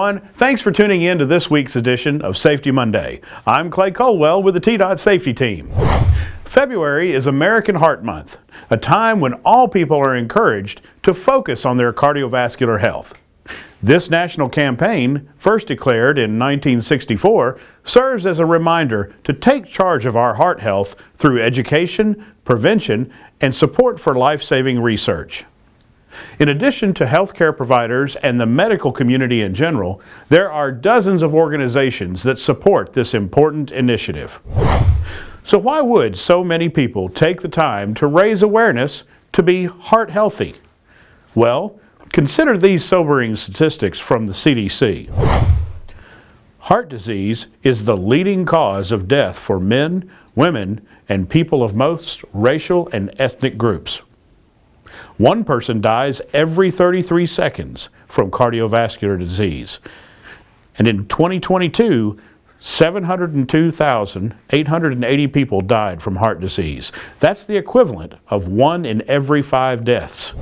everyone. Thanks for tuning in to this week's edition of Safety Monday. I'm Clay Culwell with the TDOT Safety Team. February is American Heart Month, a time when all people are encouraged to focus on their cardiovascular health. This national campaign, first declared in 1964, serves as a reminder to take charge of our heart health through education, prevention, and support for life-saving research. In addition to healthcare providers and the medical community in general, there are dozens of organizations that support this important initiative. So why would so many people take the time to raise awareness to be heart healthy? Well, consider these sobering statistics from the CDC. Heart disease is the leading cause of death for men, women, and people of most racial and ethnic groups. One person dies every 33 seconds from cardiovascular disease. And in 2022, 702,880 people died from heart disease. That's the equivalent of 1 in every 5 deaths.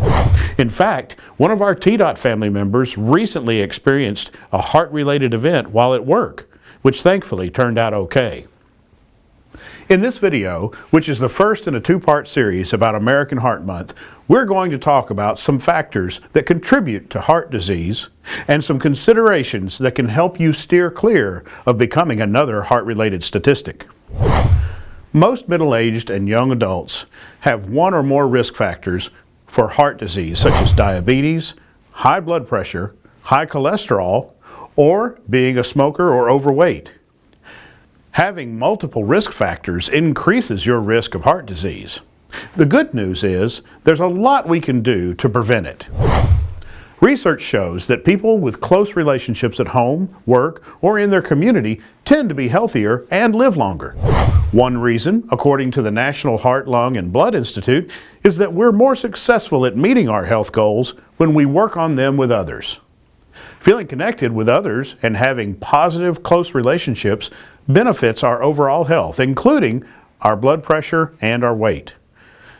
In fact, one of our TDOT family members recently experienced a heart-related event while at work, which thankfully turned out okay. In this video, which is the first in a 2-part series about American Heart Month, we're going to talk about some factors that contribute to heart disease and some considerations that can help you steer clear of becoming another heart-related statistic. Most middle-aged and young adults have one or more risk factors for heart disease, such as diabetes, high blood pressure, high cholesterol, or being a smoker or overweight. Having multiple risk factors increases your risk of heart disease. The good news is there's a lot we can do to prevent it. Research shows that people with close relationships at home, work, or in their community tend to be healthier and live longer. One reason, according to the National Heart, Lung, and Blood Institute, is that we're more successful at meeting our health goals when we work on them with others. Feeling connected with others and having positive, close relationships benefits our overall health, including our blood pressure and our weight.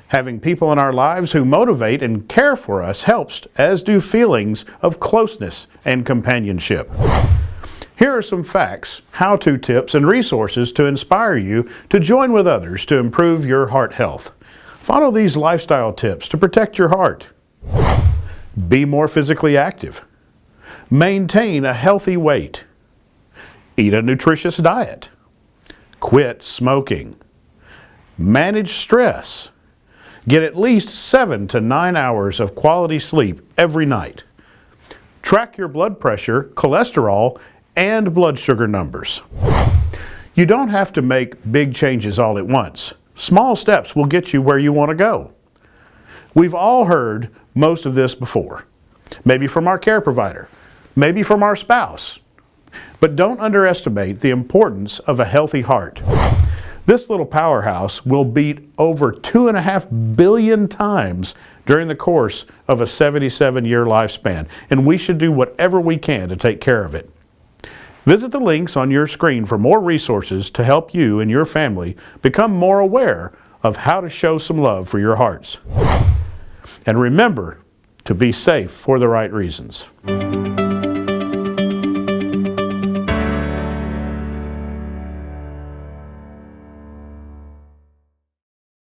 Having people in our lives who motivate and care for us helps, as do feelings of closeness and companionship. Here are some facts, how-to tips, and resources to inspire you to join with others to improve your heart health. Follow these lifestyle tips to protect your heart. Be more physically active. Maintain a healthy weight. Eat a nutritious diet. Quit smoking. Manage stress. Get at least 7 to 9 hours of quality sleep every night. Track your blood pressure, cholesterol, and blood sugar numbers. You don't have to make big changes all at once. Small steps will get you where you want to go. We've all heard most of this before. Maybe from our care provider. Maybe from our spouse. But don't underestimate the importance of a healthy heart. This little powerhouse will beat over 2.5 billion times during the course of a 77-year lifespan, and we should do whatever we can to take care of it. Visit the links on your screen for more resources to help you and your family become more aware of how to show some love for your hearts. And remember to be safe for the right reasons.